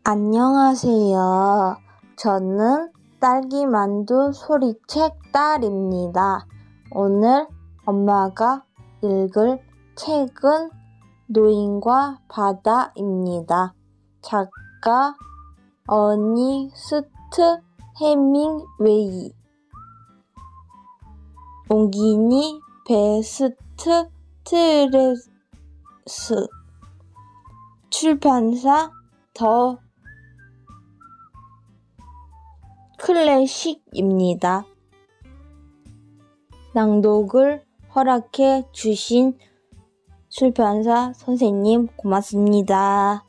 안녕하세요. 저는 딸기만두 소리책 딸입니다. 오늘 엄마가 읽을 책은 노인과 바다입니다. 작가 어니스트 헤밍웨이, 옹기니 베스트 트레스, 출판사 더 클래식입니다. 낭독을 허락해 주신 출판사 선생님 고맙습니다.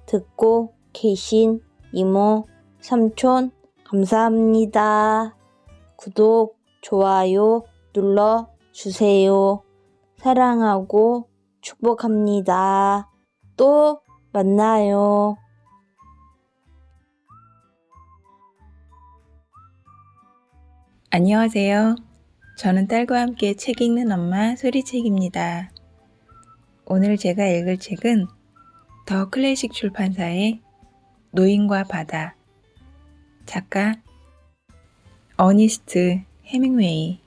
듣고 계신 이모, 삼촌 감사합니다. 구독, 좋아요 눌러주세요. 사랑하고 축복합니다. 또 만나요. 안녕하세요. 저는 딸과 함께 책 읽는 엄마 소리책입니다. 오늘 제가 읽을 책은 더 클래식 출판사의 노인과 바다, 작가 어니스트 헤밍웨이.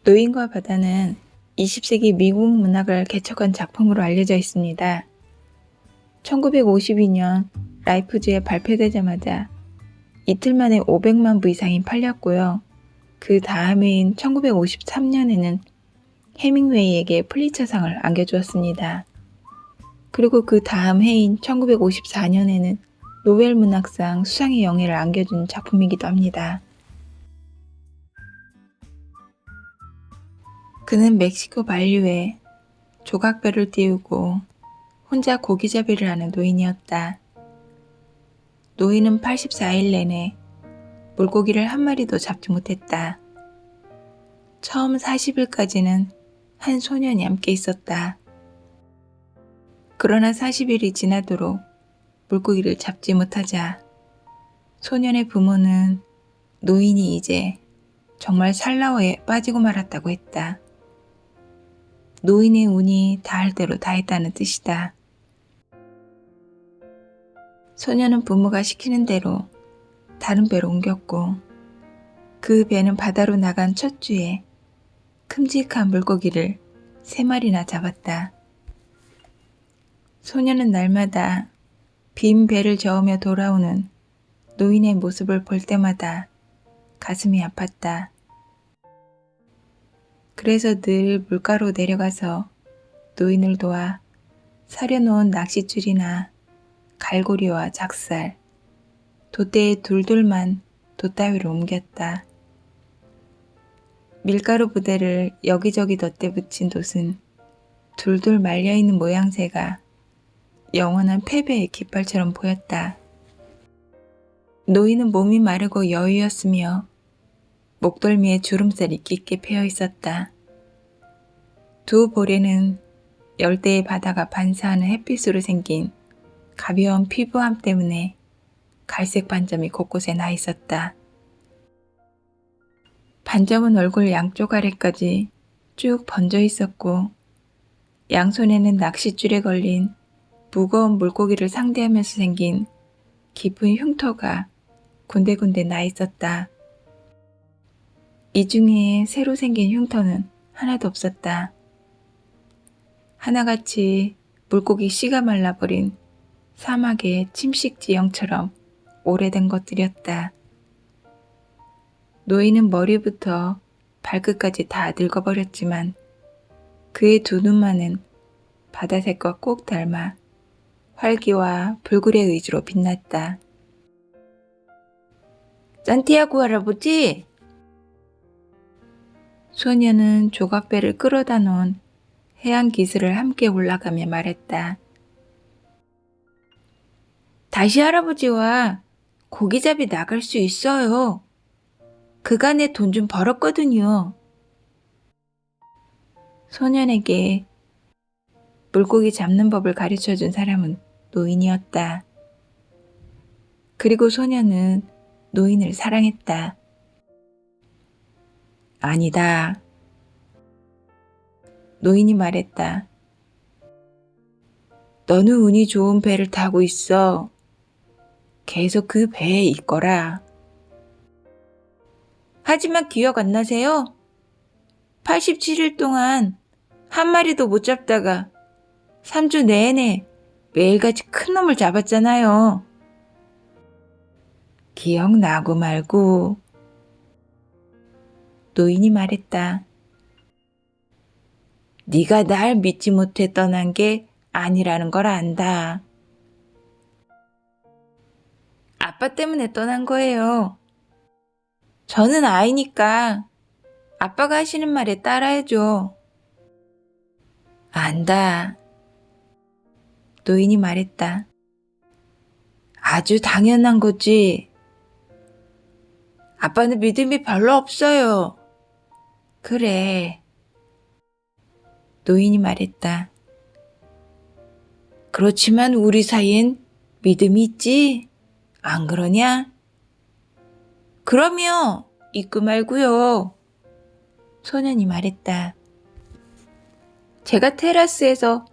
노인과 바다는 20세기 미국 문학을 개척한 작품으로 알려져 있습니다. 1952년 라이프지에 발표되자마자 이틀 만에 500만 부 이상이 팔렸고요. 그 다음 해인 1953년에는 헤밍웨이에게 플리처상을 안겨주었습니다. 그리고 그 다음 해인 1954년에는 노벨 문학상 수상의 영예를 안겨준 작품이기도 합니다. 그는 멕시코 반류에 조각배를 띄우고 혼자 고기잡이를 하는 노인이었다. 노인은 84일 내내 물고기를 한 마리도 잡지 못했다. 처음 40일까지는 한 소년이 함께 있었다. 그러나 40일이 지나도록 물고기를 잡지 못하자 소년의 부모는 노인이 이제 정말 살라워에 빠지고 말았다고 했다. 노인의 운이 닿을 대로 닿았다는 뜻이다. 소년은 부모가 시키는 대로 다른 배로 옮겼고 그 배는 바다로 나간 첫 주에 큼직한 물고기를 3마리나 잡았다. 소년은 날마다 빈 배를 저으며 돌아오는 노인의 모습을 볼 때마다 가슴이 아팠다. 그래서 늘 물가로 내려가서 노인을 도와 사려놓은 낚싯줄이나 갈고리와 작살, 돛대에 둘둘만 돛따위로 옮겼다. 밀가루 부대를 여기저기 덧대 붙인 돛은 둘둘 말려있는 모양새가 영원한 패배의 깃발처럼 보였다. 노인은 몸이 마르고 여유였으며 목덜미에 주름살이 깊게 패여 있었다. 두 볼에는 열대의 바다가 반사하는 햇빛으로 생긴 가벼운 피부암 때문에 갈색 반점이 곳곳에 나 있었다. 반점은 얼굴 양쪽 아래까지 쭉 번져 있었고 양손에는 낚싯줄에 걸린 무거운 물고기를 상대하면서 생긴 깊은 흉터가 군데군데 나 있었다. 이 중에 새로 생긴 흉터는 하나도 없었다. 하나같이 물고기 씨가 말라버린 사막의 침식 지형처럼 오래된 것들이었다. 노인은 머리부터 발끝까지 다 늙어버렸지만 그의 두 눈만은 바다색과 꼭 닮아 활기와 불굴의 의지로 빛났다. 산티아고 할아버지! 소녀는 조각배를 끌어다 놓은 해안 기슭을 함께 올라가며 말했다. 다시 할아버지와 고기잡이 나갈 수 있어요. 그간에 돈 좀 벌었거든요. 소년에게 물고기 잡는 법을 가르쳐준 사람은 노인이었다. 그리고 소년은 노인을 사랑했다. 아니다. 노인이 말했다. 너는 운이 좋은 배를 타고 있어. 계속 그 배에 있거라. 하지만 기억 안 나세요? 87일 동안 한 마리도 못 잡다가 3주 내내 매일같이 큰 놈을 잡았잖아요. 기억나고 말고. 노인이 말했다. 네가 날 믿지 못해 떠난 게 아니라는 걸 안다. 아빠 때문에 떠난 거예요. 저는 아이니까 아빠가 하시는 말에 따라야죠. 안다. 노인이 말했다. 아주 당연한 거지. 아빠는 믿음이 별로 없어요. 그래. 노인이 말했다. 그렇지만 우리 사이엔 믿음이 있지? 안 그러냐? 그러면 잊고 말고요. 소년이 말했다. 제가 테라스에서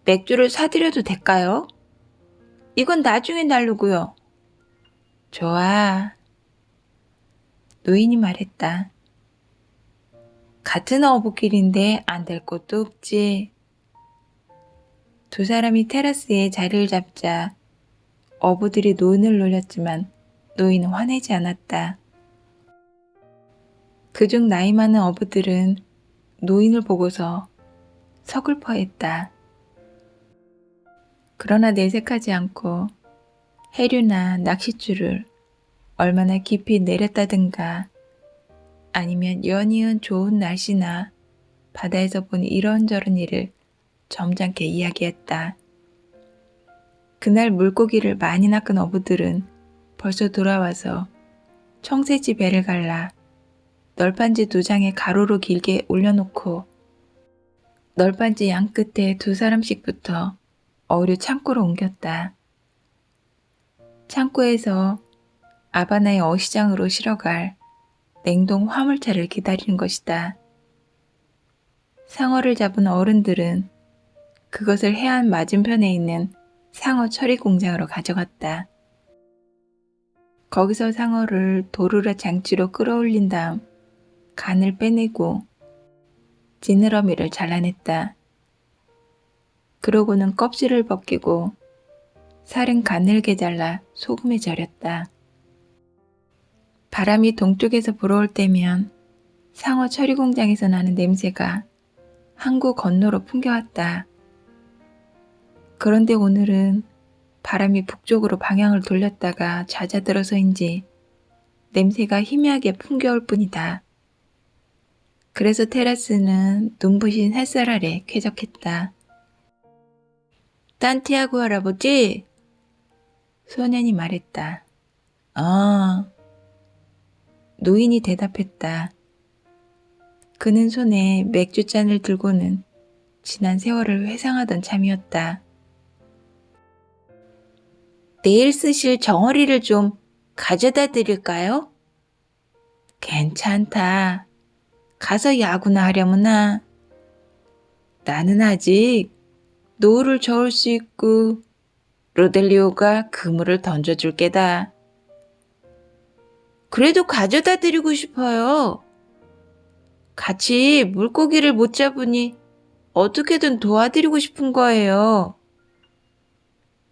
맥주를 사드려도 될까요? 이건 나중에 나르고요. 좋아. 노인이 말했다. 같은 어부길인데 안 될 것도 없지. 두 사람이 테라스에 자리를 잡자 어부들이 노인을 놀렸지만 노인은 화내지 않았다. 그중 나이 많은 어부들은 노인을 보고서 서글퍼했다. 그러나 내색하지 않고 해류나 낚싯줄을 얼마나 깊이 내렸다든가 아니면 연이은 좋은 날씨나 바다에서 본 이런저런 일을 점잖게 이야기했다. 그날 물고기를 많이 낚은 어부들은 벌써 돌아와서 청새지 배를 갈라 널빤지 2장에 가로로 길게 올려놓고 널빤지 양 끝에 2사람씩 붙어 어류 창고로 옮겼다. 창고에서 아바나의 어시장으로 실어갈 냉동 화물차를 기다리는 것이다. 상어를 잡은 어른들은 그것을 해안 맞은편에 있는 상어 처리 공장으로 가져갔다. 거기서 상어를 도르라 장치로 끌어올린 다음 간을 빼내고 지느러미를 잘라냈다. 그러고는 껍질을 벗기고 살은 가늘게 잘라 소금에 절였다. 바람이 동쪽에서 불어올 때면 상어 처리 공장에서 나는 냄새가 항구 건너로 풍겨왔다. 그런데 오늘은 바람이 북쪽으로 방향을 돌렸다가 잦아들어서인지 냄새가 희미하게 풍겨올 뿐이다. 그래서 테라스는 눈부신 햇살 아래 쾌적했다. 산티아고 할아버지? 소년이 말했다. 노인이 대답했다. 그는 손에 맥주잔을 들고는 지난 세월을 회상하던 참이었다. 내일 쓰실 정어리를 좀 가져다 드릴까요? 괜찮다. 가서 야구나 하려무나. 나는 아직 노을을 저을 수 있고 로델리오가 그물을 던져줄 게다. 그래도 가져다 드리고 싶어요. 같이 물고기를 못 잡으니 어떻게든 도와드리고 싶은 거예요.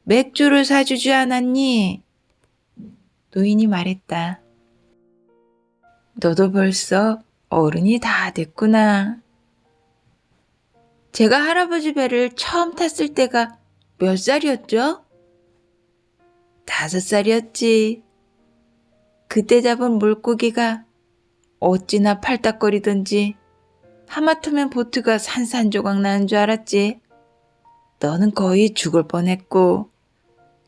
맥주를 사주지 않았니? 노인이 말했다. 너도 벌써 어른이 다 됐구나. 제가 할아버지 배를 처음 탔을 때가 몇 살이었죠? 5살이었지. 그때 잡은 물고기가 어찌나 팔딱거리던지 하마터면 보트가 산산조각 나는 줄 알았지. 너는 거의 죽을 뻔했고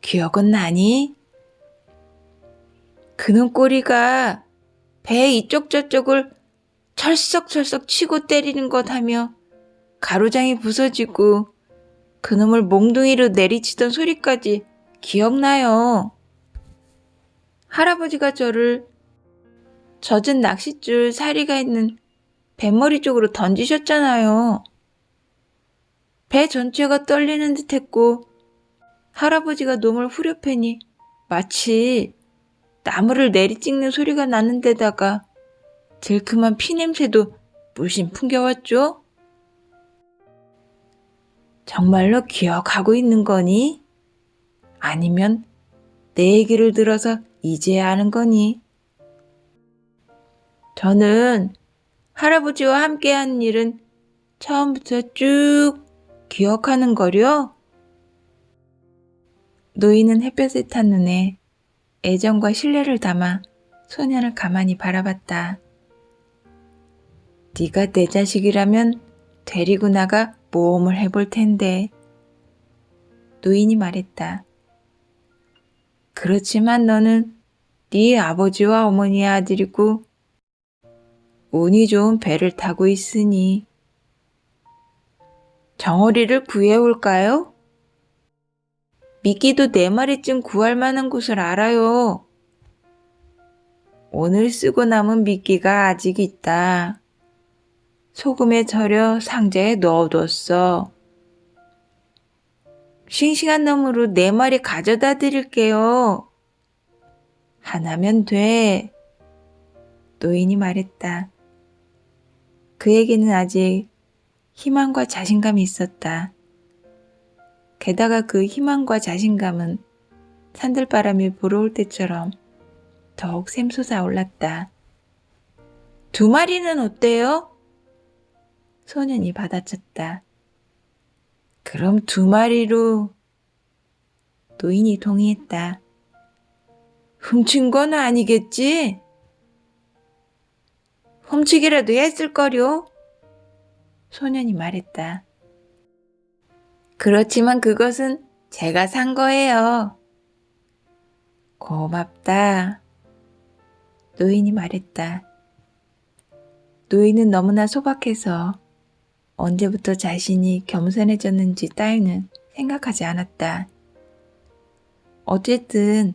기억은 나니? 그놈 꼬리가 배 이쪽 저쪽을 철썩철썩 치고 때리는 것 하며 가로장이 부서지고 그놈을 몽둥이로 내리치던 소리까지 기억나요. 할아버지가 저를 젖은 낚싯줄 사리가 있는 뱃머리 쪽으로 던지셨잖아요. 배 전체가 떨리는 듯 했고 할아버지가 놈을 후려패니 마치 나무를 내리찍는 소리가 나는 데다가 들큼한 피냄새도 물씬 풍겨왔죠. 정말로 기억하고 있는 거니? 아니면 내 얘기를 들어서 이제야 아는 거니? 저는 할아버지와 함께한 일은 처음부터 쭉 기억하는 거려. 노인은 햇볕에 탄 눈에 애정과 신뢰를 담아 소년을 가만히 바라봤다. 네가 내 자식이라면 데리고 나가 모험을 해볼 텐데. 노인이 말했다. 그렇지만 너는 네 아버지와 어머니의 아들이고 운이 좋은 배를 타고 있으니 정어리를 구해올까요? 미끼도 4마리쯤 구할 만한 곳을 알아요. 오늘 쓰고 남은 미끼가 아직 있다. 소금에 절여 상자에 넣어뒀어. 싱싱한 놈으로 4마리 가져다 드릴게요. 하나면 돼. 노인이 말했다. 그에게는 아직 희망과 자신감이 있었다. 게다가 그 희망과 자신감은 산들바람이 불어올 때처럼 더욱 샘솟아 올랐다. 2마리는 어때요? 소년이 받아쳤다. 그럼 2마리로. 노인이 동의했다. 훔친 건 아니겠지? 훔치기라도 했을 거요. 소년이 말했다. 그렇지만 그것은 제가 산 거예요. 고맙다. 노인이 말했다. 노인은 너무나 소박해서 언제부터 자신이 겸손해졌는지 따위는 생각하지 않았다. 어쨌든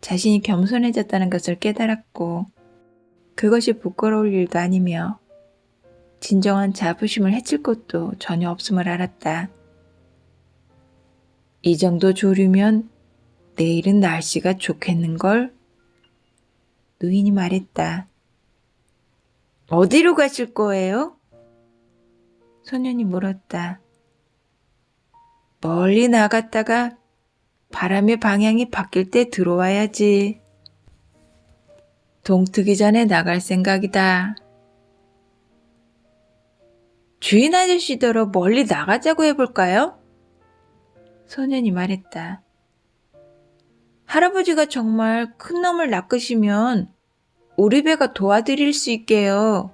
자신이 겸손해졌다는 것을 깨달았고 그것이 부끄러울 일도 아니며 진정한 자부심을 해칠 것도 전혀 없음을 알았다. 이 정도 조류면 내일은 날씨가 좋겠는걸? 노인이 말했다. 어디로 가실 거예요? 소년이 물었다. 멀리 나갔다가 바람의 방향이 바뀔 때 들어와야지. 동트기 전에 나갈 생각이다. 주인 아저씨더러 멀리 나가자고 해볼까요? 소년이 말했다. 할아버지가 정말 큰 놈을 낚으시면 우리 배가 도와드릴 수 있게요.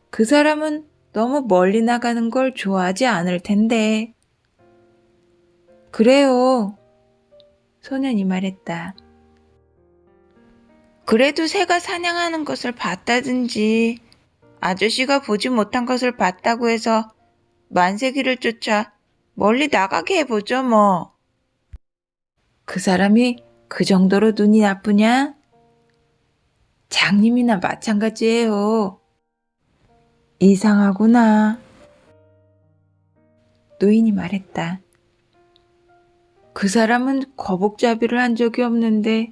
그 사람은 너무 멀리 나가는 걸 좋아하지 않을 텐데. 그래요. 소년이 말했다. 그래도 새가 사냥하는 것을 봤다든지 아저씨가 보지 못한 것을 봤다고 해서 만세기를 쫓아 멀리 나가게 해보죠 뭐. 그 사람이 그 정도로 눈이 나쁘냐? 장님이나 마찬가지예요. 이상하구나. 노인이 말했다. 그 사람은 거북잡이를 한 적이 없는데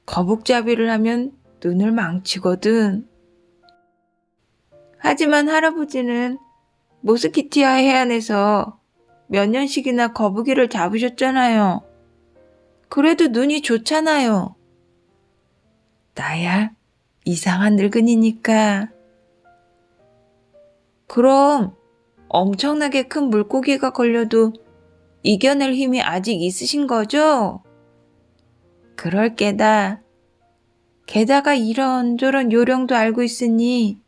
거북잡이를 하면 눈을 망치거든. 하지만 할아버지는 모스키티아 해안에서 몇 년씩이나 거북이를 잡으셨잖아요. 그래도 눈이 좋잖아요. 나야 이상한 늙은이니까. 그럼 엄청나게 큰 물고기가 걸려도 이겨낼 힘이 아직 있으신 거죠? 그럴 게다. 게다가 이런저런 요령도 알고 있으니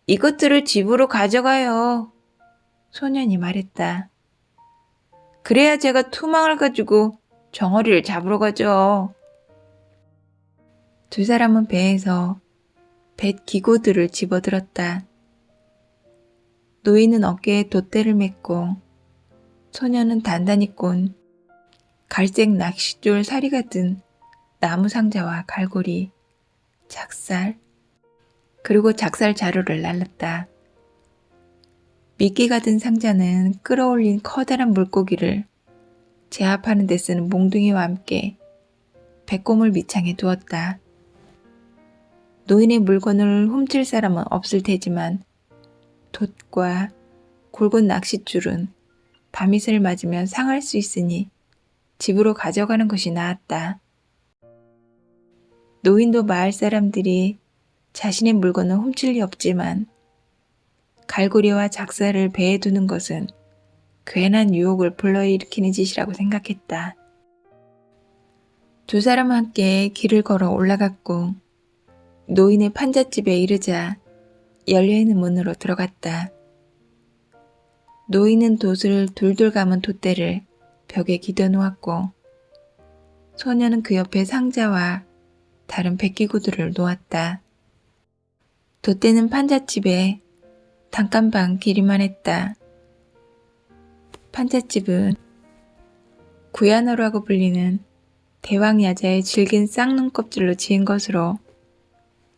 이것들을 집으로 가져가요. 소년이 말했다. 그래야 제가 투망을 가지고 정어리를 잡으러 가죠. 2 사람은 배에서 뱃 기고들을 집어들었다. 노인은 어깨에 돛대를 맸고 소년은 단단히 꼰 갈색 낚싯줄 사리가 든 나무 상자와 갈고리, 작살, 그리고 작살 자루를 날랐다. 미끼가 든 상자는 끌어올린 커다란 물고기를 제압하는 데 쓰는 몽둥이와 함께 배꼽물 밑창에 두었다. 노인의 물건을 훔칠 사람은 없을 테지만 돛과 굵은 낚싯줄은 밤이슬을 맞으면 상할 수 있으니 집으로 가져가는 것이 나았다. 노인도 마을 사람들이 자신의 물건을 훔칠 리 없지만 갈고리와 작사를 배에 두는 것은 괜한 유혹을 불러일으키는 짓이라고 생각했다. 두 사람은 함께 길을 걸어 올라갔고 노인의 판잣집에 이르자 열려있는 문으로 들어갔다. 노인은 돛을 둘둘 감은 돛대를 벽에 기대 놓았고 소녀는 그 옆에 상자와 다른 백기구들을 놓았다. 돛대는 판잣집에 단칸방 길이만 했다. 판잣집은 구야너라고 불리는 대왕야자의 질긴 쌍눈 껍질로 지은 것으로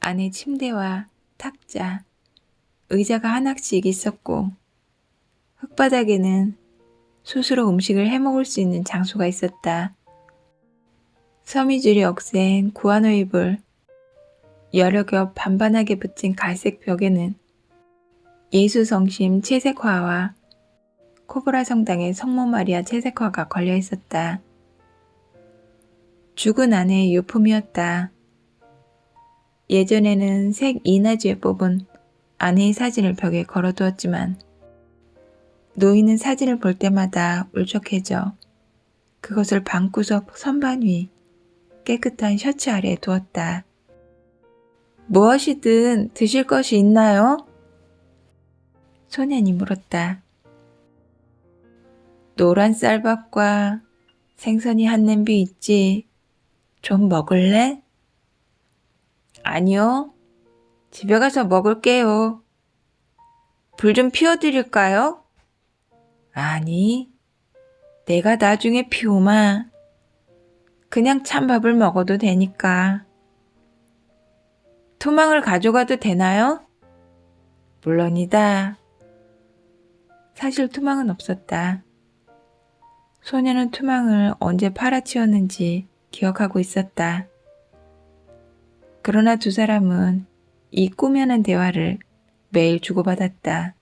안에 침대와 탁자, 의자가 하나씩 있었고 흙바닥에는 스스로 음식을 해먹을 수 있는 장소가 있었다. 서미줄이 억센 구아노 이불, 여러 겹 반반하게 붙인 갈색 벽에는 예수성심 채색화와 코브라 성당의 성모 마리아 채색화가 걸려 있었다. 죽은 아내의 유품이었다. 예전에는 색 이나주에 뽑은 아내의 사진을 벽에 걸어두었지만 노인은 사진을 볼 때마다 울적해져 그것을 방구석 선반 위 깨끗한 셔츠 아래에 두었다. 무엇이든 드실 것이 있나요? 소년이 물었다. 노란 쌀밥과 생선이 한 냄비 있지. 좀 먹을래? 아니요. 집에 가서 먹을게요. 불 좀 피워드릴까요? 아니, 내가 나중에 피우마. 그냥 찬밥을 먹어도 되니까. 토망을 가져가도 되나요? 물론이다. 사실 투망은 없었다. 소녀는 투망을 언제 팔아치웠는지 기억하고 있었다. 그러나 두 사람은 이 꾸며낸 대화를 매일 주고받았다.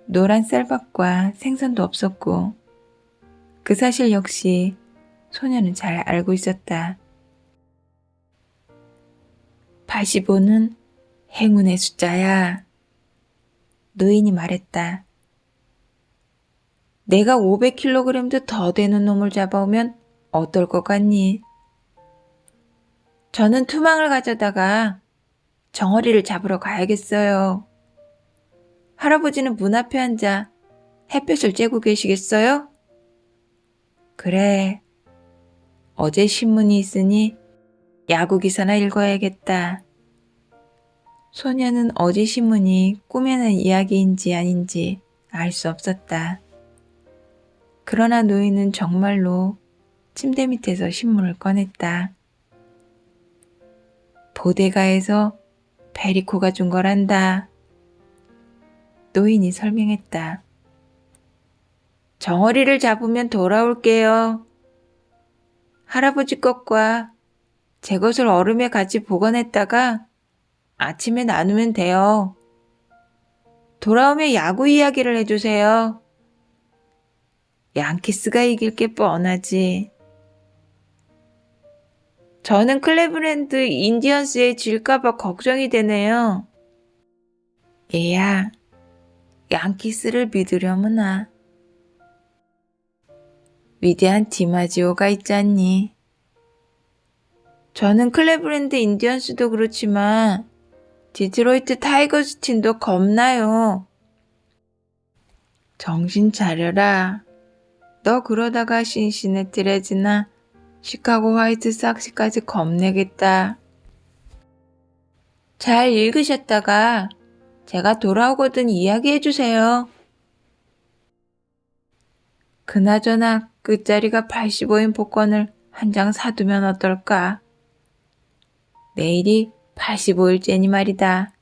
노란 쌀밥과 생선도 없었고 그 사실 역시 소녀는 잘 알고 있었다. 85는 행운의 숫자야. 노인이 말했다. 내가 500kg도 더 되는 놈을 잡아오면 어떨 것 같니? 저는 투망을 가져다가 정어리를 잡으러 가야겠어요. 할아버지는 문 앞에 앉아 햇볕을 쬐고 계시겠어요? 그래. 어제 신문이 있으니 야구 기사나 읽어야겠다. 소녀는 어제 신문이 꾸며낸 이야기인지 아닌지 알 수 없었다. 그러나 노인은 정말로 침대 밑에서 신문을 꺼냈다. 보데가에서 베리코가 준 거란다. 노인이 설명했다. 정어리를 잡으면 돌아올게요. 할아버지 것과 제 것을 얼음에 같이 보관했다가 아침에 나누면 돼요. 돌아오면 야구 이야기를 해주세요. 양키스가 이길 게 뻔하지. 저는 클레브랜드 인디언스에 질까봐 걱정이 되네요. 얘야, 양키스를 믿으려무나. 위대한 디마지오가 있잖니. 저는 클레브랜드 인디언스도 그렇지만 디트로이트 타이거즈 팀도 겁나요. 정신 차려라. 너 그러다가 신시내티 레즈나 시카고 화이트삭스까지 겁내겠다. 잘 읽으셨다가 제가 돌아오거든 이야기해주세요. 그나저나 끝자리가 85인 복권을 한 장 사두면 어떨까? 내일이 85일째니 말이다.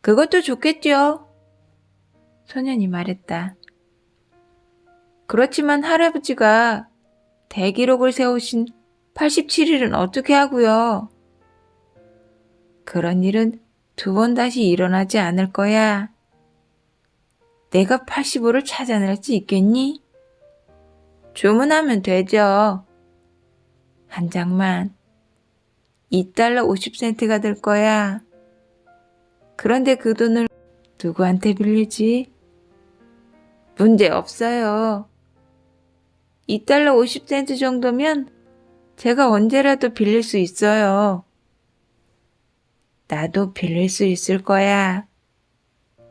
그것도 좋겠죠. 소년이 말했다. 그렇지만 할아버지가 대기록을 세우신 87일은 어떻게 하고요? 그런 일은 2번 다시 일어나지 않을 거야. 내가 85를 찾아낼 수 있겠니? 주문하면 되죠. 한 장만 $2 50센트가 들 거야. 그런데 그 돈을 누구한테 빌리지? 문제 없어요. $2 50센트 정도면 제가 언제라도 빌릴 수 있어요. 나도 빌릴 수 있을 거야.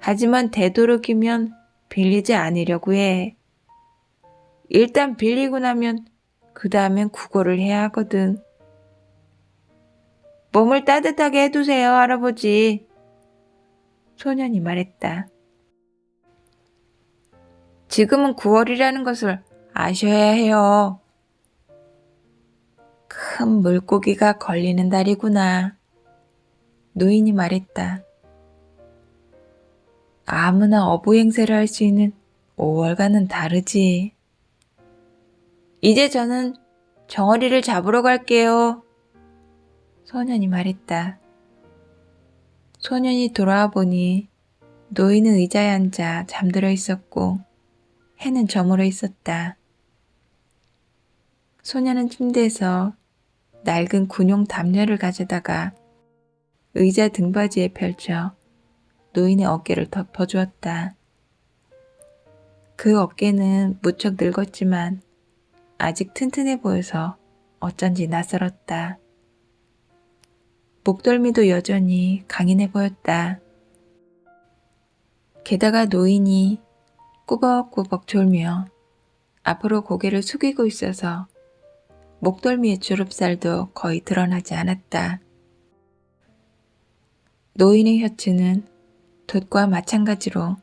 하지만 되도록이면 빌리지 않으려고 해. 일단 빌리고 나면 그 다음엔 국어를 해야 하거든. 몸을 따뜻하게 해두세요, 할아버지. 소년이 말했다. 지금은 9월이라는 것을 아셔야 해요. 큰 물고기가 걸리는 달이구나. 노인이 말했다. 아무나 어부 행세를 할 수 있는 5월과는 다르지. 이제 저는 정어리를 잡으러 갈게요. 소년이 말했다. 소년이 돌아와 보니 노인은 의자에 앉아 잠들어 있었고 해는 저물어 있었다. 소년은 침대에서 낡은 군용 담요를 가져다가 의자 등받이에 펼쳐 노인의 어깨를 덮어주었다. 그 어깨는 무척 늙었지만 아직 튼튼해 보여서 어쩐지 낯설었다. 목덜미도 여전히 강인해 보였다. 게다가 노인이 꾸벅꾸벅 졸며 앞으로 고개를 숙이고 있어서 목덜미의 주름살도 거의 드러나지 않았다. 노인의 혀츠는 돛과 마찬가지로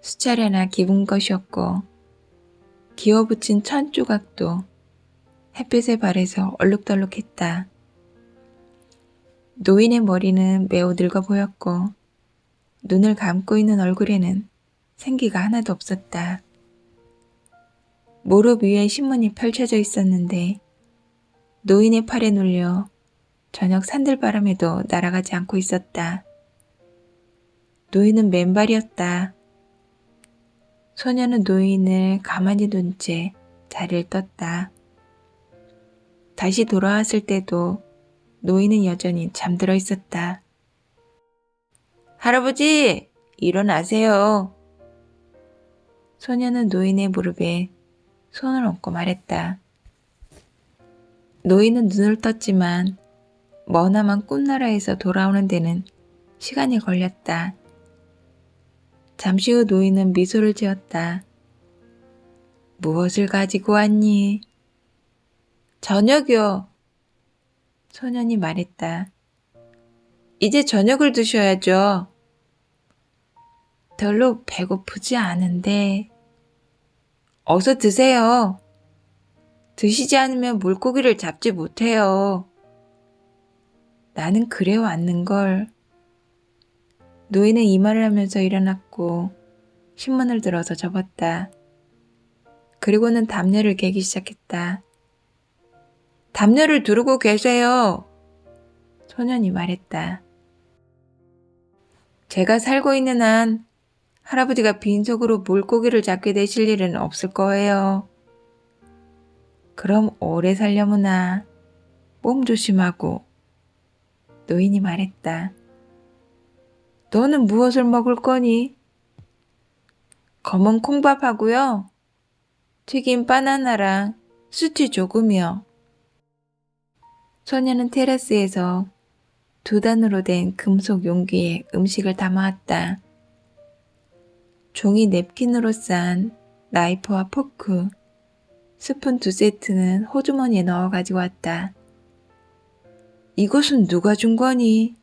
수차례나 기분 것이었고 기어붙인 천 조각도 햇빛에 발해서 얼룩덜룩했다. 노인의 머리는 매우 늙어 보였고 눈을 감고 있는 얼굴에는 생기가 하나도 없었다. 무릎 위에 신문이 펼쳐져 있었는데 노인의 팔에 눌려 저녁 산들바람에도 날아가지 않고 있었다. 노인은 맨발이었다. 소녀는 노인을 가만히 둔 채 자리를 떴다. 다시 돌아왔을 때도 노인은 여전히 잠들어 있었다. 할아버지, 일어나세요. 소녀는 노인의 무릎에 손을 얹고 말했다. 노인은 눈을 떴지만 머나먼 꿈나라에서 돌아오는 데는 시간이 걸렸다. 잠시 후 노인은 미소를 지었다. 무엇을 가지고 왔니? 저녁이요. 소년이 말했다. 이제 저녁을 드셔야죠. 별로 배고프지 않은데. 어서 드세요. 드시지 않으면 물고기를 잡지 못해요. 나는 그래 왔는걸. 노인은 이 말을 하면서 일어났고 신문을 들어서 접었다. 그리고는 담요를 개기 시작했다. 담요를 두르고 계세요. 소년이 말했다. 제가 살고 있는 한 할아버지가 빈속으로 물고기를 잡게 되실 일은 없을 거예요. 그럼 오래 살려무나 몸 조심하고. 노인이 말했다. 너는 무엇을 먹을 거니? 검은 콩밥하고요. 튀긴 바나나랑 수치 조금이요. 소녀는 테라스에서 2단으로 된 금속 용기에 음식을 담아왔다. 종이 냅킨으로 싼 나이프와 포크, 스푼 2세트는 호주머니에 넣어 가지고 왔다. 이것은 누가 준 거니?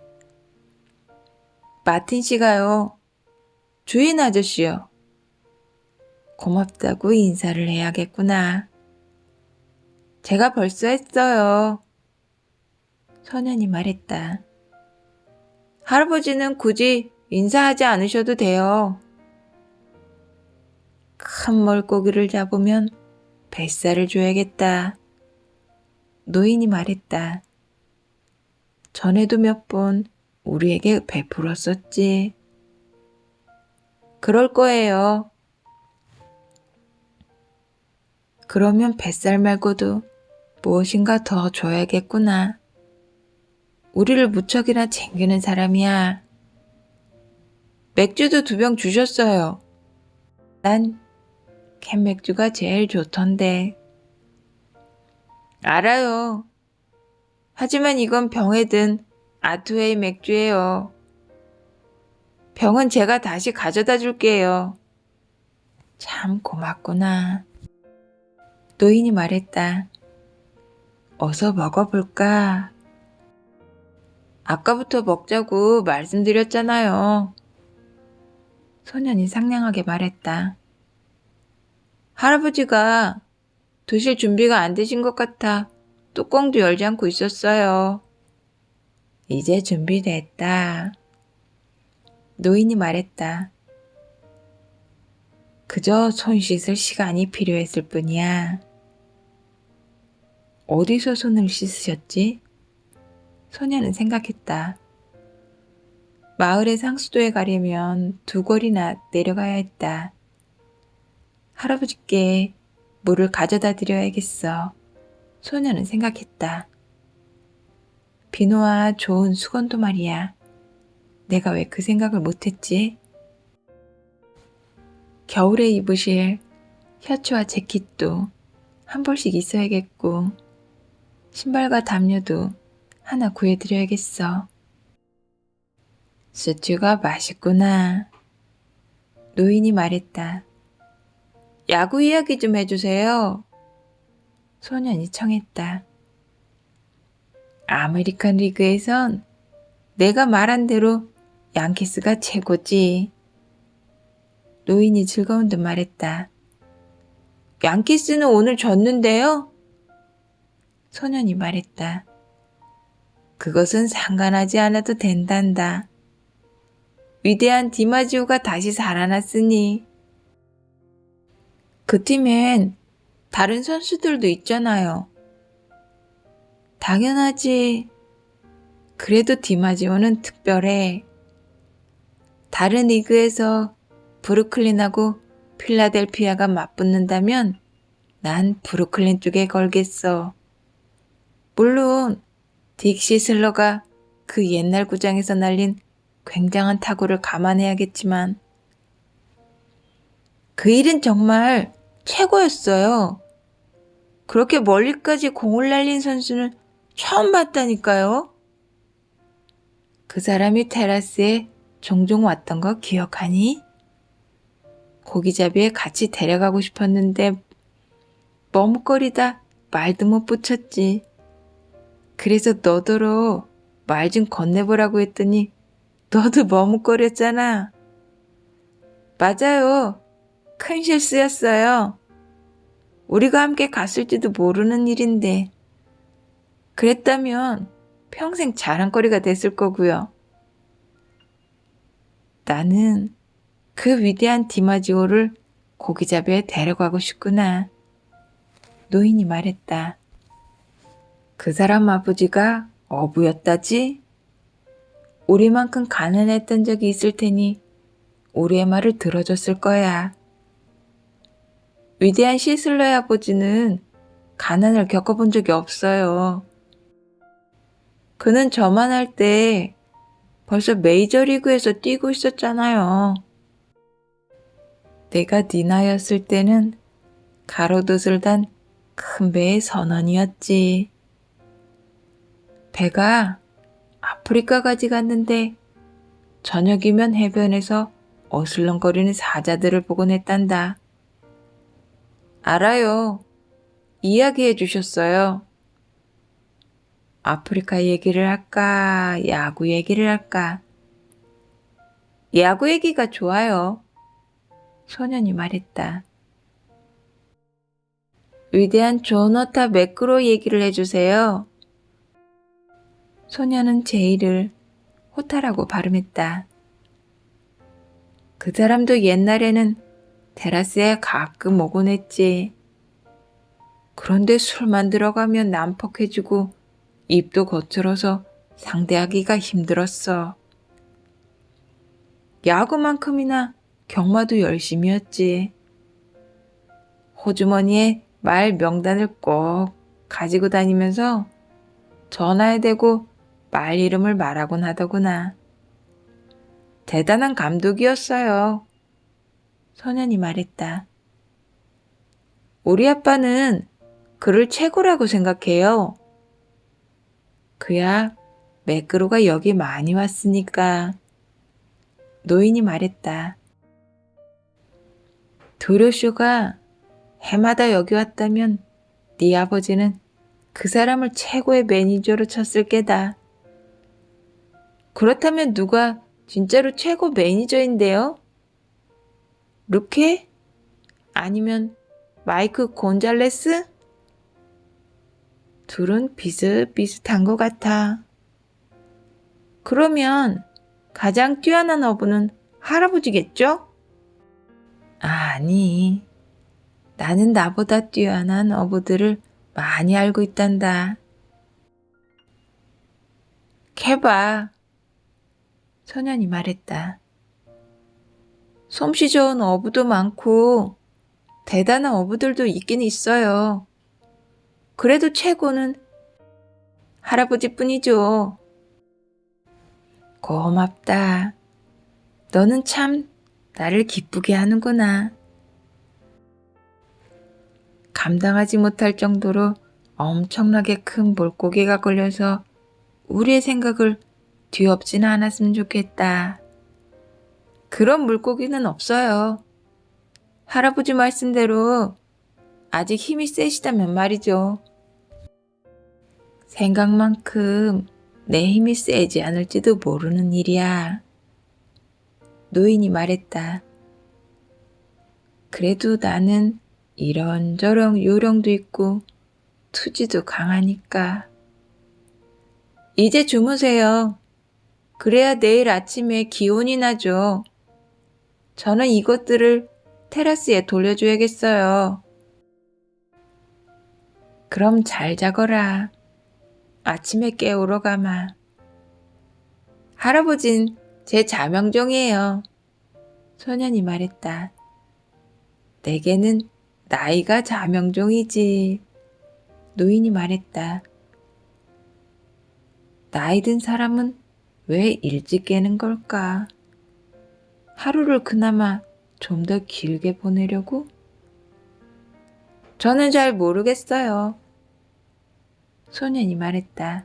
마틴 씨가요. 주인 아저씨요. 고맙다고 인사를 해야겠구나. 제가 벌써 했어요. 소년이 말했다. 할아버지는 굳이 인사하지 않으셔도 돼요. 큰 물고기를 잡으면 뱃살을 줘야겠다. 노인이 말했다. 전에도 몇 번 우리에게 베풀었었지. 그럴 거예요. 그러면 뱃살 말고도 무엇인가 더 줘야겠구나. 우리를 무척이나 챙기는 사람이야. 맥주도 2병 주셨어요. 난 캔맥주가 제일 좋던데. 알아요. 하지만 이건 병에 든 아트웨이 맥주예요. 병은 제가 다시 가져다 줄게요. 참 고맙구나. 노인이 말했다. 어서 먹어볼까? 아까부터 먹자고 말씀드렸잖아요. 소년이 상냥하게 말했다. 할아버지가 드실 준비가 안 되신 것 같아 뚜껑도 열지 않고 있었어요. 이제 준비됐다. 노인이 말했다. 그저 손 씻을 시간이 필요했을 뿐이야. 어디서 손을 씻으셨지? 소녀는 생각했다. 마을의 상수도에 가려면 2걸이나 내려가야 했다. 할아버지께 물을 가져다 드려야겠어. 소녀는 생각했다. 비누와 좋은 수건도 말이야. 내가 왜 그 생각을 못했지? 겨울에 입으실 셔츠와 재킷도 한 벌씩 있어야겠고 신발과 담요도 하나 구해드려야겠어. 스튜가 맛있구나. 노인이 말했다. 야구 이야기 좀 해주세요. 소년이 청했다. 아메리칸 리그에선 내가 말한 대로 양키스가 최고지. 노인이 즐거운 듯 말했다. 양키스는 오늘 졌는데요? 소년이 말했다. 그것은 상관하지 않아도 된단다. 위대한 디마지오가 다시 살아났으니. 그 팀엔 다른 선수들도 있잖아요. 당연하지. 그래도 디마지오는 특별해. 다른 리그에서 브루클린하고 필라델피아가 맞붙는다면 난 브루클린 쪽에 걸겠어. 물론 딕 시슬러가 그 옛날 구장에서 날린 굉장한 타구를 감안해야겠지만 그 일은 정말 최고였어요. 그렇게 멀리까지 공을 날린 선수는 처음 봤다니까요. 그 사람이 테라스에 종종 왔던 거 기억하니? 고기잡이에 같이 데려가고 싶었는데 머뭇거리다 말도 못 붙였지. 그래서 너더러 말 좀 건네보라고 했더니 너도 머뭇거렸잖아. 맞아요. 큰 실수였어요. 우리가 함께 갔을지도 모르는 일인데 그랬다면 평생 자랑거리가 됐을 거고요. 나는 그 위대한 디마지오를 고기잡이에 데려가고 싶구나. 노인이 말했다. 그 사람 아버지가 어부였다지? 우리만큼 가난했던 적이 있을 테니 우리의 말을 들어줬을 거야. 위대한 시슬러의 아버지는 가난을 겪어본 적이 없어요. 그는 저만 할 때 벌써 메이저리그에서 뛰고 있었잖아요. 내가 네 나이였을 때는 가로도을 단 큰 배의 선원이었지. 배가 아프리카까지 갔는데 저녁이면 해변에서 어슬렁거리는 사자들을 보곤 했단다. 알아요. 이야기해 주셨어요. 아프리카 얘기를 할까? 야구 얘기를 할까? 야구 얘기가 좋아요. 소년이 말했다. 위대한 조너타 매크로 얘기를 해주세요. 소년은 제이를 호타라고 발음했다. 그 사람도 옛날에는 테라스에 가끔 오곤 했지. 그런데 술만 들어가면 난폭해지고 입도 거칠어서 상대하기가 힘들었어. 야구만큼이나 경마도 열심히 했지. 호주머니에 말 명단을 꼭 가지고 다니면서 전화에 대고 말 이름을 말하곤 하더구나. 대단한 감독이었어요. 소년이 말했다. 우리 아빠는 그를 최고라고 생각해요. 그야 매끄러가 여기 많이 왔으니까. 노인이 말했다. 도료쇼가 해마다 여기 왔다면 네 아버지는 그 사람을 최고의 매니저로 쳤을 게다. 그렇다면 누가 진짜로 최고 매니저인데요? 루케? 아니면 마이크 곤잘레스? 둘은 비슷비슷한 것 같아. 그러면 가장 뛰어난 어부는 할아버지겠죠? 아니, 나는 나보다 뛰어난 어부들을 많이 알고 있단다. 캐봐. 소년이 말했다. 솜씨 좋은 어부도 많고 대단한 어부들도 있긴 있어요. 그래도 최고는 할아버지뿐이죠. 고맙다. 너는 참 나를 기쁘게 하는구나. 감당하지 못할 정도로 엄청나게 큰 물고기가 걸려서 우리의 생각을 뒤엎지는 않았으면 좋겠다. 그런 물고기는 없어요. 할아버지 말씀대로 아직 힘이 세시다면 말이죠. 생각만큼 내 힘이 세지 않을지도 모르는 일이야. 노인이 말했다. 그래도 나는 이런저런 요령도 있고 투지도 강하니까. 이제 주무세요. 그래야 내일 아침에 기운이 나죠. 저는 이것들을 테라스에 돌려줘야겠어요. 그럼 잘 자거라. 아침에 깨우러 가마. 할아버진 제 자명종이에요. 소년이 말했다. 내게는 나이가 자명종이지. 노인이 말했다. 나이 든 사람은 왜 일찍 깨는 걸까? 하루를 그나마 좀 더 길게 보내려고? 저는 잘 모르겠어요. 소년이 말했다.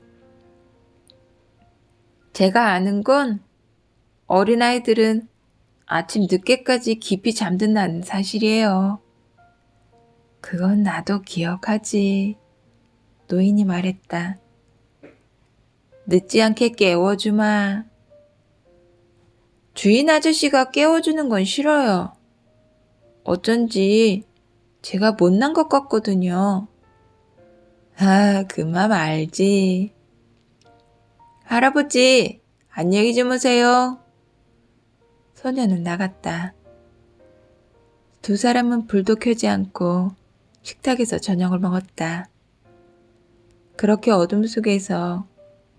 제가 아는 건 어린아이들은 아침 늦게까지 깊이 잠든다는 사실이에요. 그건 나도 기억하지. 노인이 말했다. 늦지 않게 깨워주마. 주인 아저씨가 깨워주는 건 싫어요. 어쩐지 제가 못난 것 같거든요. 아, 그 맘 알지. 할아버지, 안녕히 주무세요. 소녀는 나갔다. 두 사람은 불도 켜지 않고 식탁에서 저녁을 먹었다. 그렇게 어둠 속에서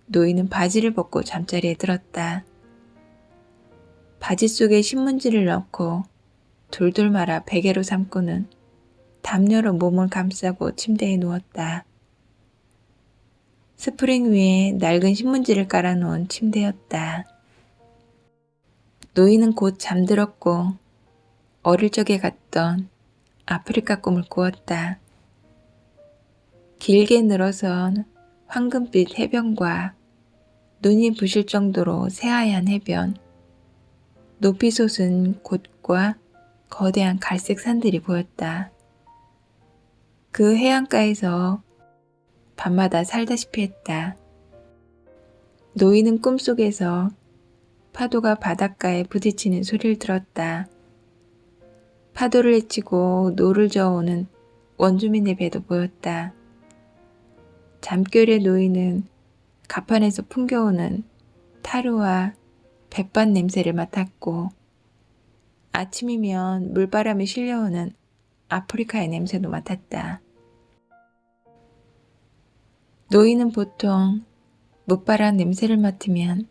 노인은 바지를 벗고 잠자리에 들었다. 바지 속에 신문지를 넣고 돌돌 말아 베개로 삼고는 담요로 몸을 감싸고 침대에 누웠다. 스프링 위에 낡은 신문지를 깔아놓은 침대였다. 노인은 곧 잠들었고 어릴 적에 갔던 아프리카 꿈을 꾸었다. 길게 늘어선 황금빛 해변과 눈이 부실 정도로 새하얀 해변, 높이 솟은 곳과 거대한 갈색 산들이 보였다. 그 해안가에서 밤마다 살다시피 했다. 노인은 꿈속에서 파도가 바닷가에 부딪히는 소리를 들었다. 파도를 헤치고 노를 저어오는 원주민의 배도 보였다. 잠결에 노인은 가판에서 풍겨오는 타르와 뱃반 냄새를 맡았고 아침이면 물바람이 실려오는 아프리카의 냄새도 맡았다. 노인은 보통 물바람 냄새를 맡으면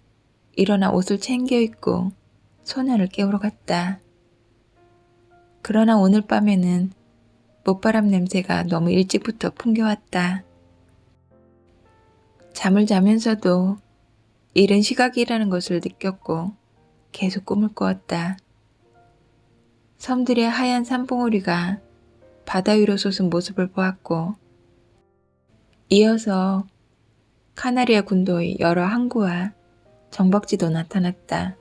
일어나 옷을 챙겨 입고 소년을 깨우러 갔다. 그러나 오늘 밤에는 못바람 냄새가 너무 일찍부터 풍겨왔다. 잠을 자면서도 이른 시각이라는 것을 느꼈고 계속 꿈을 꾸었다. 섬들의 하얀 산봉우리가 바다 위로 솟은 모습을 보았고 이어서 카나리아 군도의 여러 항구와 정박지도 나타났다.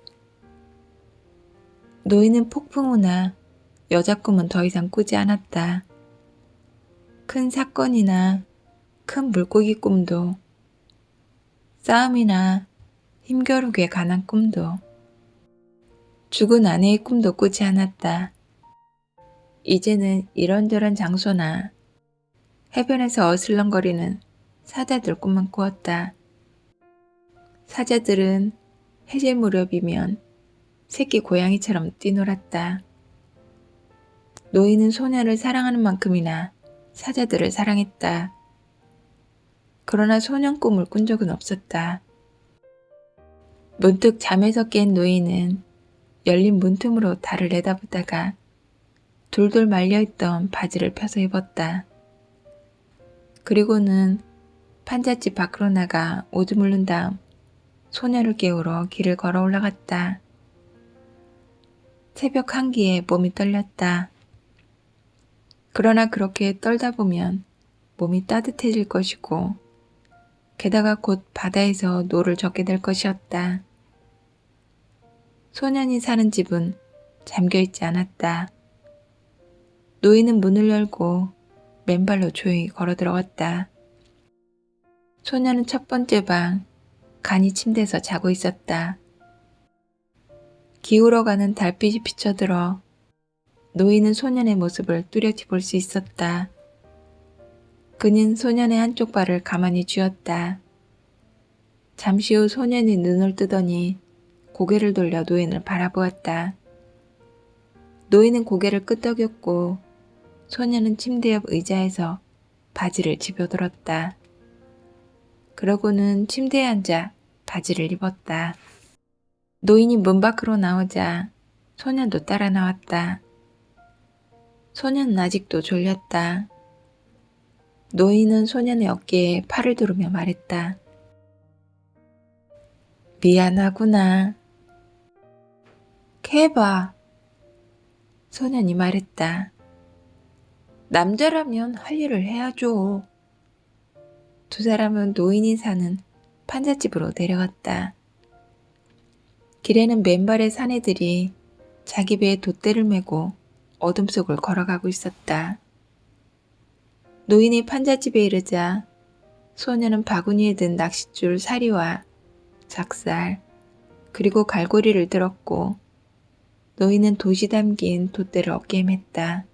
노인은 폭풍우나 여자 꿈은 더 이상 꾸지 않았다. 큰 사건이나 큰 물고기 꿈도, 싸움이나 힘겨루기에 관한 꿈도, 죽은 아내의 꿈도 꾸지 않았다. 이제는 이런저런 장소나 해변에서 어슬렁거리는 사자들 꿈만 꾸었다. 사자들은 해질 무렵이면 새끼 고양이처럼 뛰놀았다. 노인은 소년을 사랑하는 만큼이나 사자들을 사랑했다. 그러나 소년 꿈을 꾼 적은 없었다. 문득 잠에서 깬 노인은 열린 문틈으로 달을 내다보다가 돌돌 말려있던 바지를 펴서 입었다. 그리고는 판잣집 밖으로 나가 오줌을 눈 다음 소년을 깨우러 길을 걸어 올라갔다. 새벽 한기에 몸이 떨렸다. 그러나 그렇게 떨다 보면 몸이 따뜻해질 것이고 게다가 곧 바다에서 노를 젓게 될 것이었다. 소년이 사는 집은 잠겨있지 않았다. 노인은 문을 열고 맨발로 조용히 걸어 들어갔다. 소년은 첫 번째 방 간이 침대에서 자고 있었다. 기울어가는 달빛이 비쳐들어 노인은 소년의 모습을 뚜렷이 볼 수 있었다. 그는 소년의 한쪽 발을 가만히 쥐었다. 잠시 후 소년이 눈을 뜨더니 고개를 돌려 노인을 바라보았다. 노인은 고개를 끄덕였고 소년은 침대 옆 의자에서 바지를 집어들었다. 그러고는 침대에 앉아 바지를 입었다. 노인이 문 밖으로 나오자 소년도 따라 나왔다. 소년은 아직도 졸렸다. 노인은 소년의 어깨에 팔을 두르며 말했다. 미안하구나. 캐봐. 소년이 말했다. 남자라면 할 일을 해야죠. 두 사람은 노인이 사는 판잣집으로 내려갔다. 길에는 맨발의 사내들이 자기 배에 돛대를 메고 어둠 속을 걸어가고 있었다. 노인이 판잣집에 이르자 소년은 바구니에 든 낚싯줄 사리와 작살 그리고 갈고리를 들었고 노인은 돛이 담긴 돛대를 어깨에 맸다.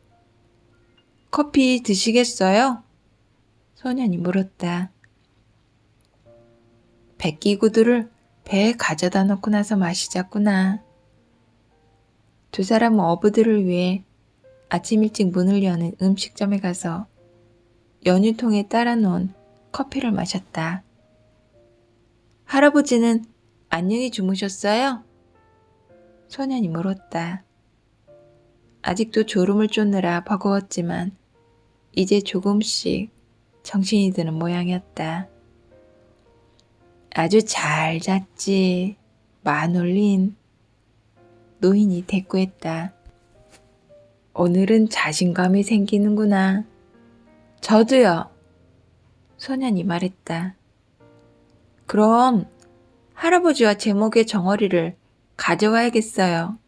커피 드시겠어요? 소년이 물었다. 백기구두를 배에 가져다 놓고 나서 마시자꾸나. 두 사람은 어부들을 위해 아침 일찍 문을 여는 음식점에 가서 연유통에 따라 놓은 커피를 마셨다. 할아버지는 안녕히 주무셨어요? 소년이 물었다. 아직도 졸음을 쫓느라 버거웠지만 이제 조금씩 정신이 드는 모양이었다. 아주 잘 잤지, 마놀린. 노인이 대꾸했다. 오늘은 자신감이 생기는구나. 저도요. 소년이 말했다. 그럼 할아버지와 제목의 정어리를 가져와야겠어요.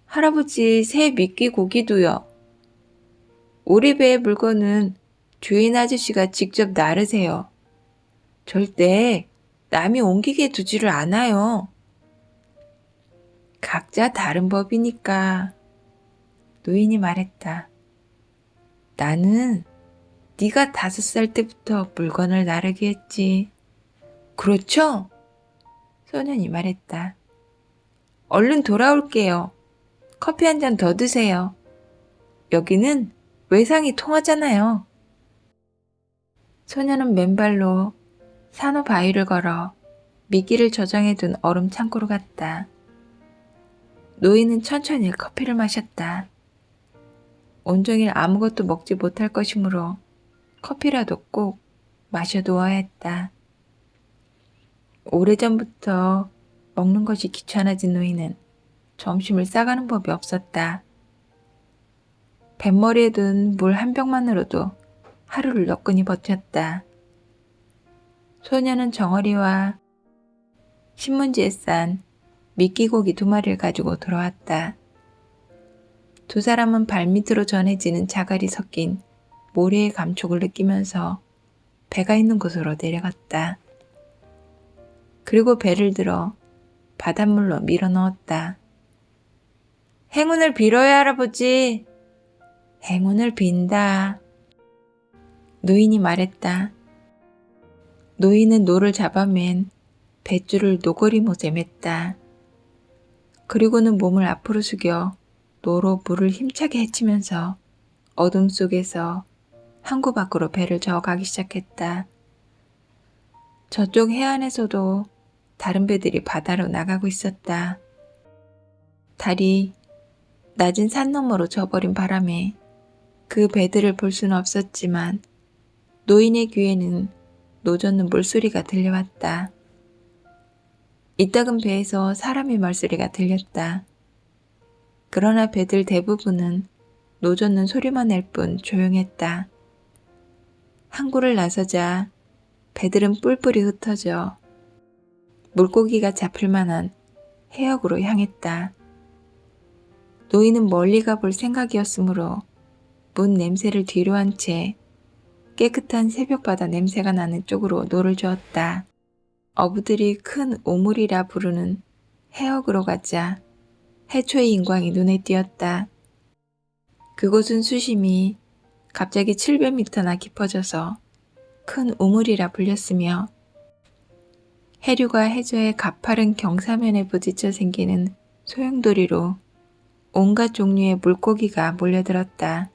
할아버지 새 미끼 고기도요. 우리 배의 물건은 주인 아저씨가 직접 나르세요. 절대 남이 옮기게 두지를 않아요. 각자 다른 법이니까. 노인이 말했다. 나는 네가 5살 때부터 물건을 나르게 했지. 그렇죠? 소년이 말했다. 얼른 돌아올게요. 커피 한 잔 더 드세요. 여기는 외상이 통하잖아요. 소녀는 맨발로 산호 바위를 걸어 미끼를 저장해둔 얼음 창고로 갔다. 노인은 천천히 커피를 마셨다. 온종일 아무것도 먹지 못할 것이므로 커피라도 꼭 마셔두어야 했다. 오래전부터 먹는 것이 귀찮아진 노인은 점심을 싸가는 법이 없었다. 뱃머리에 든 물 한 병만으로도 하루를 너끈히 버텼다. 소녀는 정어리와 신문지에 싼 미끼고기 2마리를 가지고 돌아왔다. 두 사람은 발밑으로 전해지는 자갈이 섞인 모래의 감촉을 느끼면서 배가 있는 곳으로 내려갔다. 그리고 배를 들어 바닷물로 밀어 넣었다. 행운을 빌어요, 할아버지. 행운을 빈다. 노인이 말했다. 노인은 노를 잡아맨 뱃줄을 노거리 못에 맸다. 그리고는 몸을 앞으로 숙여 노로 물을 힘차게 헤치면서 어둠 속에서 항구 밖으로 배를 저어가기 시작했다. 저쪽 해안에서도 다른 배들이 바다로 나가고 있었다. 달이 낮은 산 너머로 져버린 바람에 그 배들을 볼 수는 없었지만 노인의 귀에는 노젓는 물소리가 들려왔다. 이따금 배에서 사람의 말소리가 들렸다. 그러나 배들 대부분은 노젓는 소리만 낼 뿐 조용했다. 항구를 나서자 배들은 뿔뿔이 흩어져 물고기가 잡힐 만한 해역으로 향했다. 노인은 멀리 가볼 생각이었으므로 문 냄새를 뒤로 한 채 깨끗한 새벽바다 냄새가 나는 쪽으로 노를 저었다. 어부들이 큰 오물이라 부르는 해역으로 가자 해초의 인광이 눈에 띄었다. 그곳은 수심이 갑자기 700m나 깊어져서 큰 우물이라 불렸으며 해류가 해저의 가파른 경사면에 부딪혀 생기는 소용돌이로 온갖 종류의 물고기가 몰려들었다.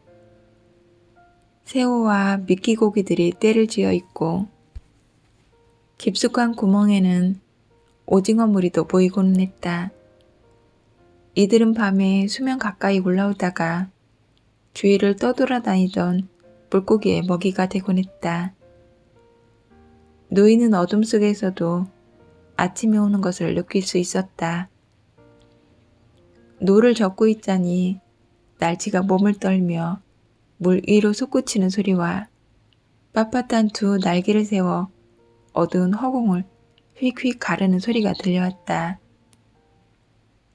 새우와 미끼고기들이 떼를 지어 있고 깊숙한 구멍에는 오징어 무리도 보이고는 했다. 이들은 밤에 수면 가까이 올라오다가 주위를 떠돌아다니던 물고기의 먹이가 되곤 했다. 노인은 어둠 속에서도 아침이 오는 것을 느낄 수 있었다. 노를 젓고 있자니 날치가 몸을 떨며 물 위로 솟구치는 소리와 빳빳한 두 날개를 세워 어두운 허공을 휙휙 가르는 소리가 들려왔다.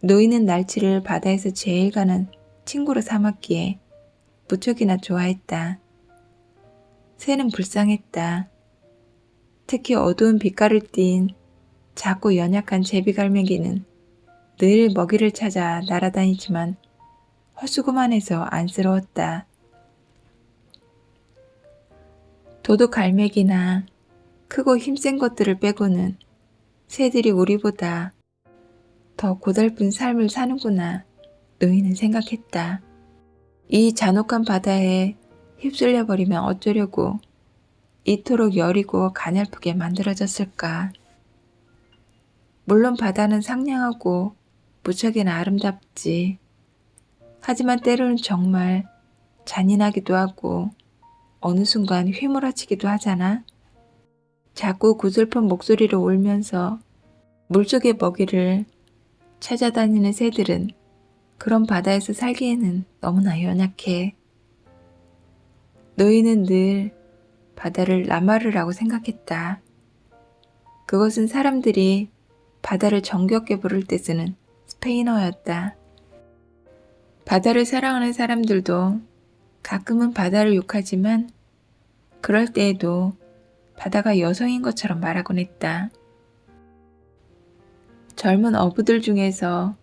노인은 날치를 바다에서 제일 가는 친구로 삼았기에 무척이나 좋아했다. 새는 불쌍했다. 특히 어두운 빛깔을 띤 작고 연약한 제비갈매기는 늘 먹이를 찾아 날아다니지만 헛수고만 해서 안쓰러웠다. 도둑갈매기나 크고 힘센 것들을 빼고는 새들이 우리보다 더 고달픈 삶을 사는구나 노인은 생각했다. 이 잔혹한 바다에 휩쓸려 버리면 어쩌려고 이토록 여리고 가냘프게 만들어졌을까. 물론 바다는 상냥하고 무척이나 아름답지. 하지만 때로는 정말 잔인하기도 하고 어느 순간 휘몰아치기도 하잖아. 자꾸 구슬픈 목소리로 울면서 물속의 먹이를 찾아다니는 새들은 그런 바다에서 살기에는 너무나 연약해. 노인은 늘 바다를 라마르라고 생각했다. 그것은 사람들이 바다를 정겹게 부를 때 쓰는 스페인어였다. 바다를 사랑하는 사람들도 가끔은 바다를 욕하지만 그럴 때에도 바다가 여성인 것처럼 말하곤 했다. 젊은 어부들 중에서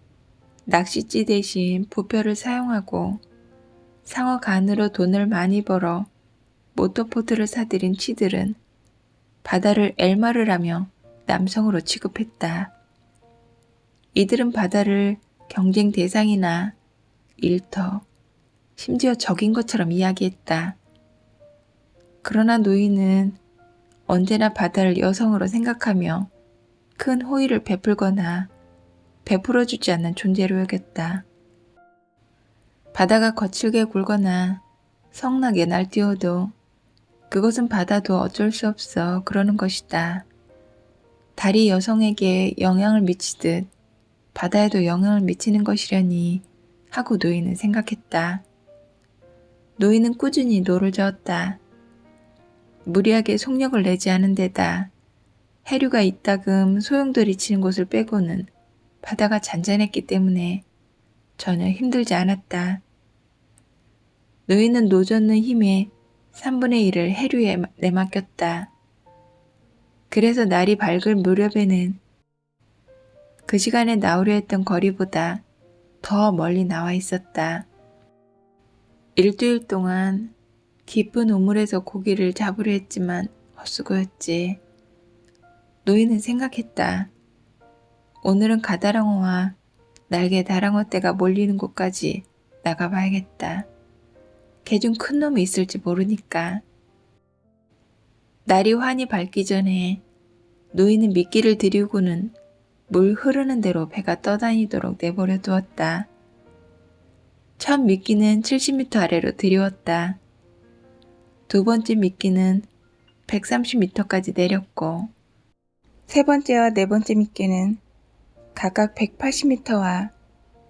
낚싯지 대신 부표를 사용하고 상어 간으로 돈을 많이 벌어 모터보트를 사들인 치들은 바다를 엘마르라며 남성으로 취급했다. 이들은 바다를 경쟁 대상이나 일터, 심지어 적인 것처럼 이야기했다. 그러나 노인은 언제나 바다를 여성으로 생각하며 큰 호의를 베풀거나 베풀어주지 않는 존재로 여겼다. 바다가 거칠게 굴거나 성나게 날뛰어도 그것은 바다도 어쩔 수 없어 그러는 것이다. 달이 여성에게 영향을 미치듯 바다에도 영향을 미치는 것이려니 하고 노인은 생각했다. 노인은 꾸준히 노를 저었다. 무리하게 속력을 내지 않은 데다 해류가 이따금 소용돌이 치는 곳을 빼고는 바다가 잔잔했기 때문에 전혀 힘들지 않았다. 노인은 노젓는 힘의 3분의 1을 해류에 내맡겼다. 그래서 날이 밝을 무렵에는 그 시간에 나오려 했던 거리보다 더 멀리 나와 있었다. 일주일 동안 깊은 우물에서 고기를 잡으려 했지만 헛수고였지. 노인은 생각했다. 오늘은 가다랑어와 날개 다랑어 떼가 몰리는 곳까지 나가봐야겠다. 개 중 큰 놈이 있을지 모르니까. 날이 환히 밝기 전에 노인은 미끼를 들이고는 물 흐르는 대로 배가 떠다니도록 내버려 두었다. 첫 미끼는 70m 아래로 들이웠다. 두 번째 미끼는 130m까지 내렸고 세 번째와 네 번째 미끼는 각각 180m와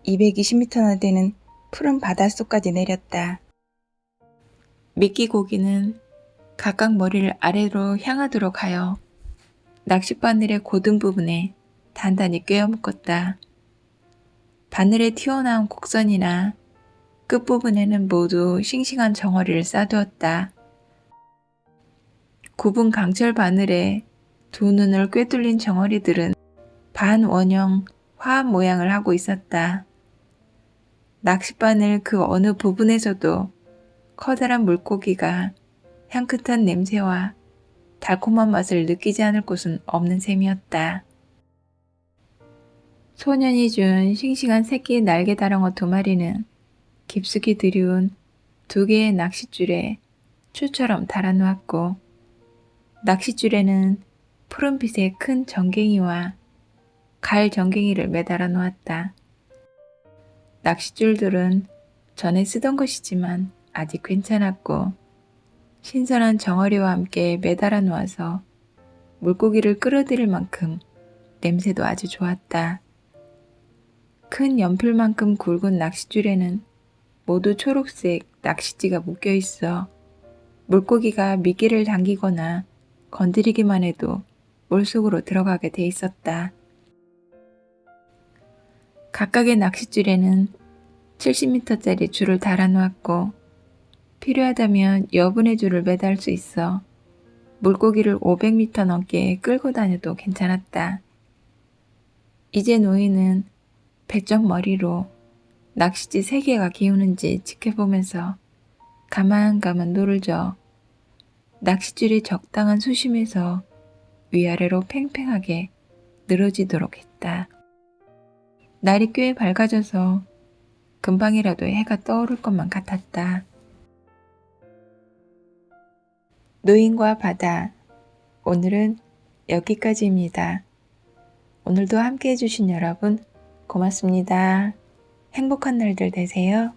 220m나 되는 푸른 바닷속까지 내렸다. 미끼 고기는 각각 머리를 아래로 향하도록 하여 낚싯바늘의 고등 부분에 단단히 꿰어 묶었다. 바늘에 튀어나온 곡선이나 끝부분에는 모두 싱싱한 정어리를 싸두었다. 굽은 강철 바늘에 두 눈을 꿰뚫린 정어리들은 반원형 화합 모양을 하고 있었다. 낚싯바늘 그 어느 부분에서도 커다란 물고기가 향긋한 냄새와 달콤한 맛을 느끼지 않을 곳은 없는 셈이었다. 소년이 준 싱싱한 새끼 날개다랑어 2마리는 깊숙이 들이운 2개의 낚싯줄에 추처럼 달아놓았고 낚싯줄에는 푸른빛의 큰 정갱이와 갈 정갱이를 매달아 놓았다. 낚싯줄들은 전에 쓰던 것이지만 아직 괜찮았고 신선한 정어리와 함께 매달아 놓아서 물고기를 끌어들일 만큼 냄새도 아주 좋았다. 큰 연필만큼 굵은 낚싯줄에는 모두 초록색 낚싯지가 묶여 있어 물고기가 미끼를 당기거나 건드리기만 해도 물속으로 들어가게 돼 있었다. 각각의 낚싯줄에는 70m짜리 줄을 달아놓았고 필요하다면 여분의 줄을 매달 수 있어 물고기를 500m 넘게 끌고 다녀도 괜찮았다. 이제 노인은 배쩍 머리로 낚싯지 3개가 기우는지 지켜보면서 가만가만 노를 저어 낚싯줄이 적당한 수심에서 위아래로 팽팽하게 늘어지도록 했다. 날이 꽤 밝아져서 금방이라도 해가 떠오를 것만 같았다. 노인과 바다, 오늘은 여기까지입니다. 오늘도 함께 해주신 여러분 고맙습니다. 행복한 날들 되세요.